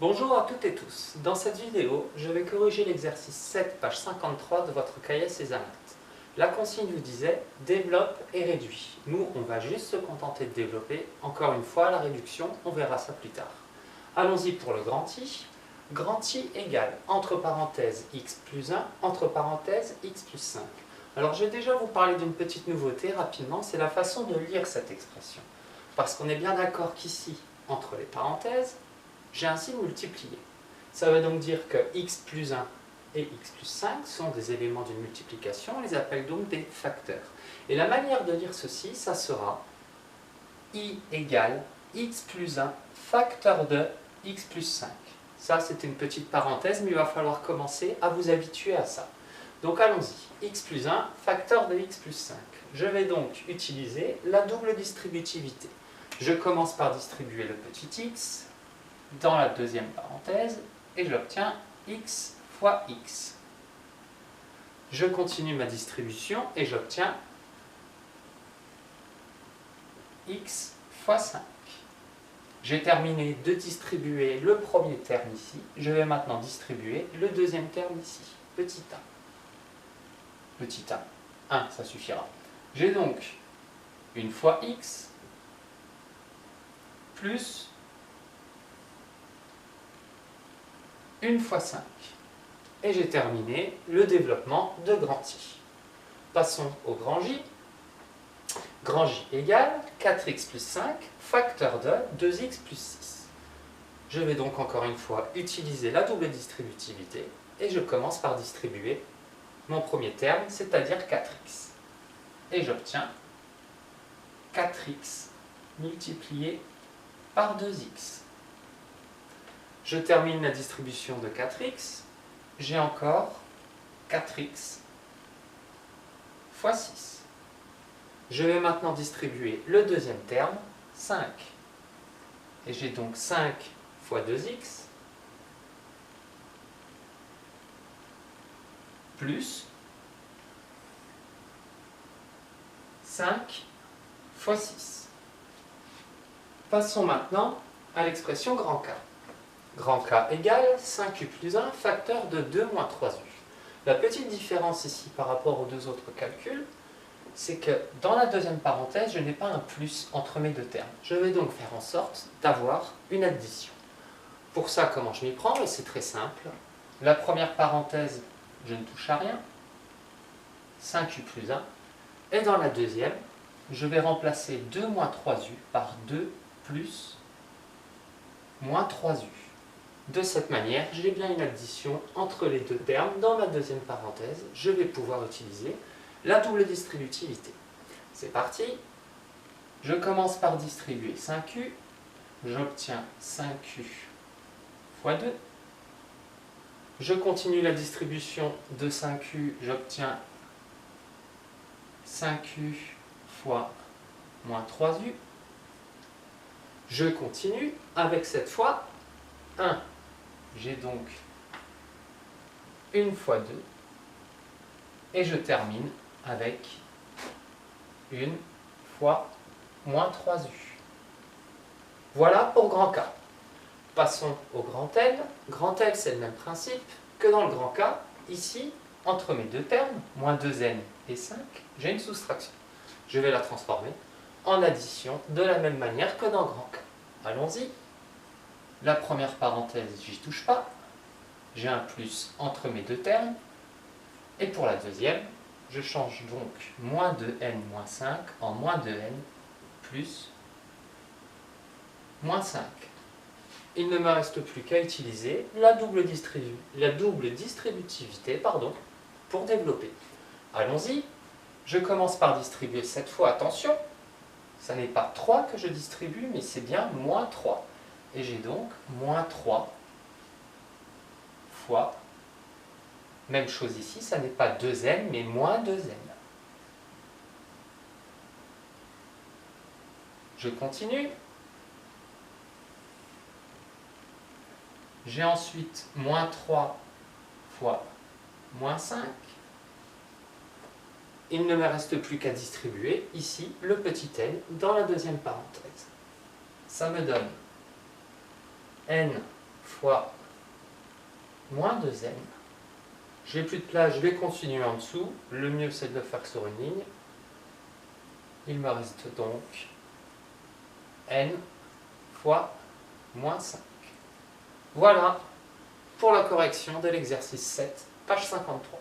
Bonjour à toutes et tous. Dans cette vidéo, je vais corriger l'exercice 7, page 53 de votre cahier Césamate. La consigne vous disait « développe et réduit ». Nous, on va juste se contenter de développer. Encore une fois, la réduction, on verra ça plus tard. Allons-y pour le grand I. Grand I égale, entre parenthèses, x plus 1, entre parenthèses, x plus 5. Alors, je vais déjà vous parler d'une petite nouveauté rapidement, c'est la façon de lire cette expression. Parce qu'on est bien d'accord qu'ici, entre les parenthèses, j'ai un signe multiplié. Ça veut donc dire que x plus 1 et x plus 5 sont des éléments d'une multiplication, on les appelle donc des facteurs. Et la manière de lire ceci, ça sera I égale x plus 1 facteur de x plus 5. Ça, c'est une petite parenthèse, mais il va falloir commencer à vous habituer à ça. Donc allons-y, x plus 1 facteur de x plus 5. Je vais donc utiliser la double distributivité. Je commence par distribuer le petit x dans la deuxième parenthèse et j'obtiens x fois x. Je continue ma distribution et j'obtiens x fois 5. J'ai terminé de distribuer le premier terme ici. Je vais maintenant distribuer le deuxième terme ici, petit a. Petit a, 1, ça suffira. J'ai donc une fois x plus une fois 5. Et j'ai terminé le développement de grand I. Passons au grand J. Grand J égale 4x plus 5 facteur de 2x plus 6. Je vais donc encore une fois utiliser la double distributivité et je commence par distribuer mon premier terme, c'est-à-dire 4x. Et j'obtiens 4x multiplié par 2x. Je termine la distribution de 4x, j'ai encore 4x fois 6. Je vais maintenant distribuer le deuxième terme, 5. Et j'ai donc 5 fois 2x plus 5 fois 6. Passons maintenant à l'expression grand K. Grand K égale 5u plus 1 facteur de 2 moins 3u. La petite différence ici par rapport aux deux autres calculs, c'est que dans la deuxième parenthèse, je n'ai pas un plus entre mes deux termes. Je vais donc faire en sorte d'avoir une addition. Pour ça, comment je m'y prends? C'est très simple. La première parenthèse, je ne touche à rien. 5u plus 1. Et dans la deuxième, je vais remplacer 2 moins 3u par 2 plus moins 3u. De cette manière, j'ai bien une addition entre les deux termes. Dans ma deuxième parenthèse, je vais pouvoir utiliser la double distributivité. C'est parti. Je commence par distribuer 5u. J'obtiens 5u fois 2. Je continue la distribution de 5u. J'obtiens 5u fois moins 3u. Je continue avec cette fois 1. J'ai donc 1 fois 2 et je termine avec 1 fois moins 3u. Voilà pour grand K. Passons au grand L. Grand L, c'est le même principe que dans le grand K. Ici, entre mes deux termes, moins 2n et 5, j'ai une soustraction. Je vais la transformer en addition de la même manière que dans grand K. Allons-y. La première parenthèse, j'y touche pas. J'ai un plus entre mes deux termes. Et pour la deuxième, je change donc moins 2n moins 5 en moins 2n plus moins 5. Il ne me reste plus qu'à utiliser la double distributivité pour développer. Allons-y. Je commence par distribuer cette fois, attention, ça n'est pas 3 que je distribue, mais c'est bien moins 3. Et j'ai donc moins 3 fois, même chose ici, ça n'est pas 2n, mais moins 2n. Je continue. J'ai ensuite moins 3 fois moins 5. Il ne me reste plus qu'à distribuer ici le petit n dans la deuxième parenthèse. Ça me donne n fois moins 2n. J'ai plus de place, je vais continuer en dessous. Le mieux, c'est de le faire sur une ligne. Il me reste donc n fois moins 5. Voilà pour la correction de l'exercice 7, page 53.